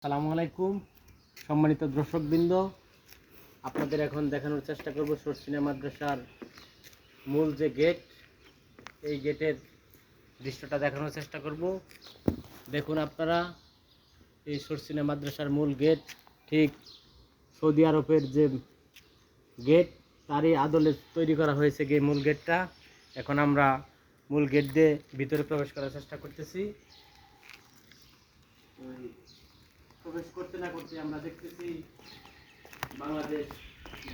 আসসালামু আলাইকুম সম্মানিত দর্শকবৃন্দ, আপনাদের এখন দেখানোর চেষ্টা করব শর্ষিনা মাদ্রাসার মূল যে গেট, এই গেটের দৃশ্যটা দেখানোর চেষ্টা করব। দেখুন আপনারা, এই শর্ষিনা মাদ্রাসার মূল গেট ঠিক সৌদি আরবের যে গেট তারই আদলে তৈরি করা হয়েছে মূল গেটটা। এখন আমরা মূল গেট দিয়ে ভিতরে প্রবেশ করার চেষ্টা করতেছি। প্রবেশ করতে না করতে আমরা দেখতেছি বাংলাদেশ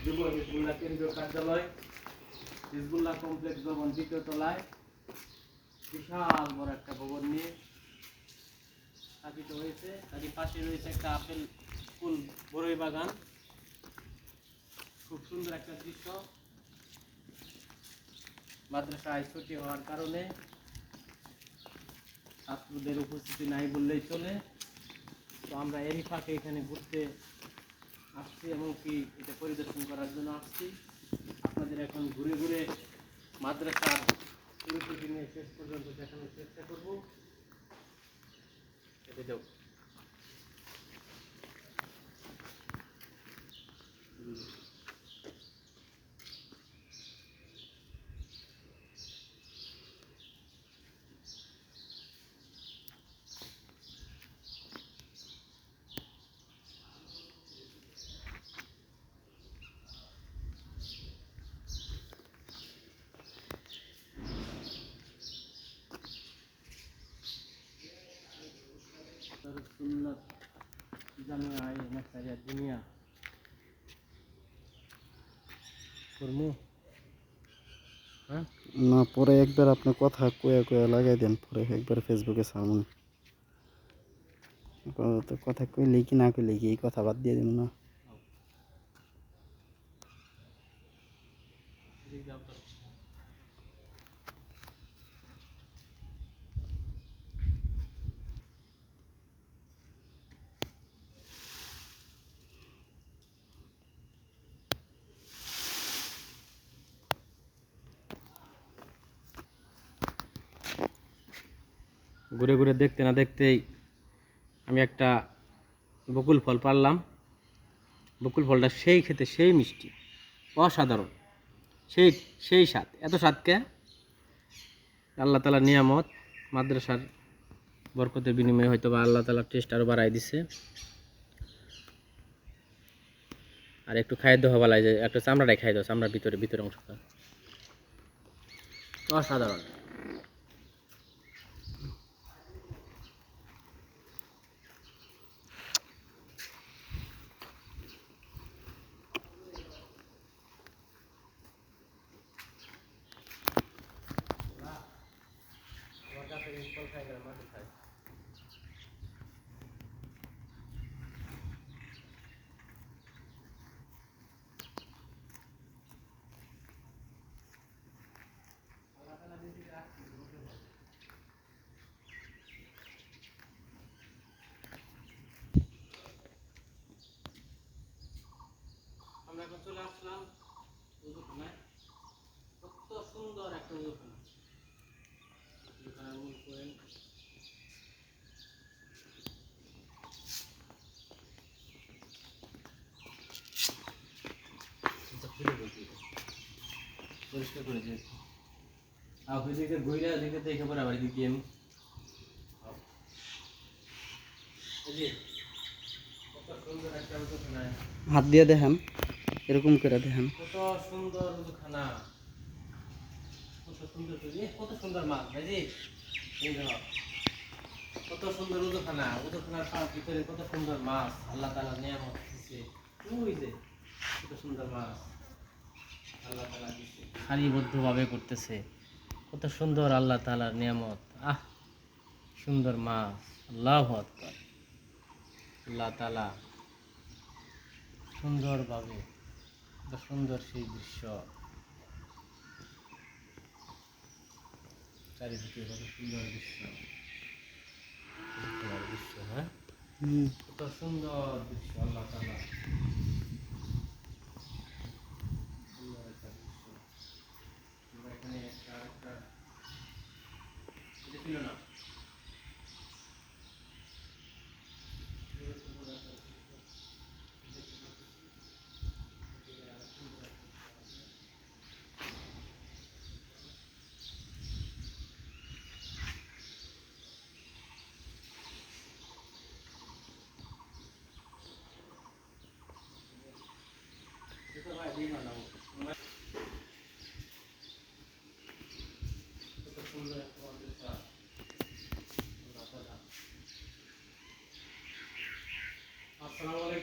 যুব হিজবুল্লাহ কেন্দ্রীয় কার্যালয়, হিজবুল্লাহ কমপ্লেক্স ভবন, দ্বিতীয় তলায় বিশাল বড় একটা ভবন নিয়ে স্থাপিত হয়েছে। তারই পাশে রয়েছে একটা আপেল ফুল বড়ই বাগান। খুব সুন্দর একটা দৃশ্য। মাদ্রাসায় ছুটি হওয়ার কারণে ছাত্রদের উপস্থিতি নাই বললেই চলে। তো আমরা এরই ফাঁকে এখানে ঘুরতে আসছি, এমনকি এটা পরিদর্শন করার জন্য আসছি। আপনাদের এখন ঘুরে ঘুরে মাদ্রাসার শুরু থেকে নিয়ে শেষ পর্যন্ত দেখানোর চেষ্টা করবো। না, পরে একবার আপনি কথা কয়ে কয়ে লাগাই দেন, পরে একবার ফেসবুকে সামনে তো কথা কইলেই কি না কইলেই কি এই কথা বাদ দিয়ে দিন না। ঘুরে ঘুরে দেখতে না দেখতেই আমি একটা বকুল ফল পারলাম। বকুল ফলটা সেই খেতে সেই মিষ্টি, অসাধারণ, সেই সেই স্বাদ। এত স্বাদকে আল্লাহ তাআলার নিয়ামত, মাদ্রাসার বরকতের বিনিময়ে হয়তো বা আল্লাহ তাআলা টেস্ট আরও বাড়াই দিছে। আর একটু খাইয়ে দেওয়া ভালো যায়, একটা চামড়াটাই খাই দেওয়া, চামড়ার ভিতরে ভিতরে অংশটা অসাধারণ। আমরা এখন চলে আসলাম উজুখানায়। কত সুন্দর একটা উজুখানা। উজুখানার মূল পয়েন্ট পরিষ্কার করে দিয়েছি। আপনি দিকে ঘুরে দিকে দেখে পরে আবার দিকে আমি কত সুন্দর একটা উজুখানা। হাত দিয়ে দেখেন, এরকম করে দেখেন। কত সুন্দর উজুখানা, কত সুন্দর, কত সুন্দর মাছ ভাইজি। কত সুন্দর উজুখানা, উজুখানার ভিতরে কত সুন্দর মাছ আল্লাহ তাআলা নিয়ামত দিয়েছে। ওই যে কত সুন্দর মাছ আল্লাহ তাআলা দিয়েছে, সারিবদ্ধভাবে করতেছে। কত সুন্দর আল্লাহ তাআলার নিয়ামত। সুন্দর মাছ, আল্লাহু আকবার। আল্লাহ তাআলা সুন্দরভাবে, কত সুন্দর সেই দৃশ্য, চারিদিকে কত সুন্দর দৃশ্য, দৃশ্য। হ্যাঁ, কত সুন্দর দৃশ্য আল্লাহ তাআলা, সুন্দর একটা দৃশ্য। আমরা এখানে একটা এটা ছিল না।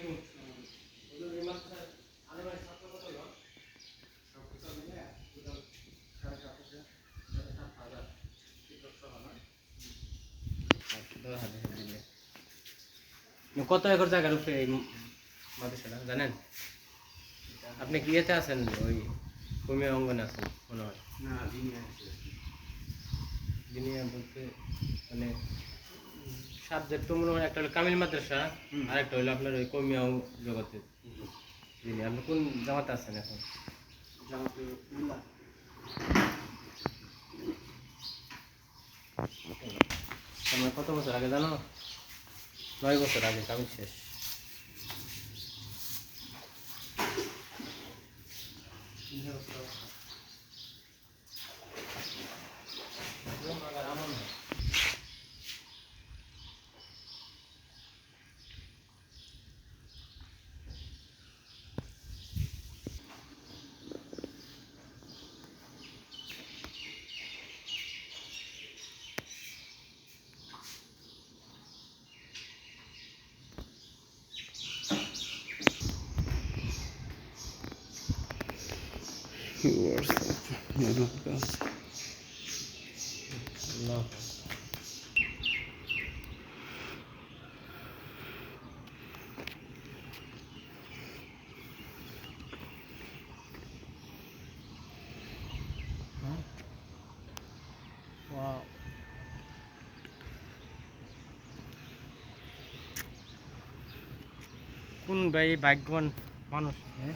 আলাইকুম। হুজুর, এই মাদ্রাসার আলেমের ছাত্র কত হলো? কত একর জায়গার উপরে এই মাদ্রাসাটা জানেন? আপনি কি ইয়েতে আছেন? ওই কমিয়া অঙ্গনে আছেন মনে হয়। দিনিয়া বলতে মানে সাবজেক্ট তো মনে হয় একটা হলো কামিল মাদ্রাসা আর একটা হলো আপনার ওই কমিয়া জগতে। দিনি আপনি কোন জামাতে আছেন এখন? আপনার কত বছর আগে জানো? 9 বছর আগে কামিল শেষ। আল্লাহ। Wow. কোন ভাই ভাগ্যবান মানুষ, হ্যাঁ?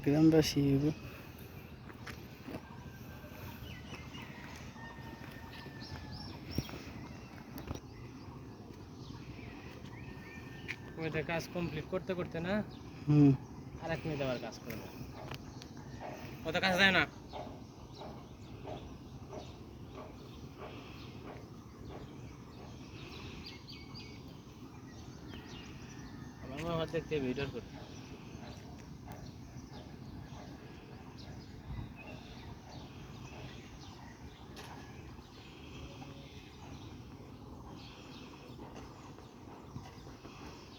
গ্রামবাসী ওইটা কাজ কমপ্লিট করতে করতে না হুম আর এক মিনিট আবার কাজ করে না, ওটা কাজ যায় না। আমার হাত দেখতে ভিডিও করতে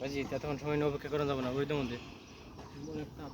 বাজি, ততক্ষণ সময় নিয়ে অপেক্ষা করা যাবে না, ওই তো মধ্যে অনেক তাপ।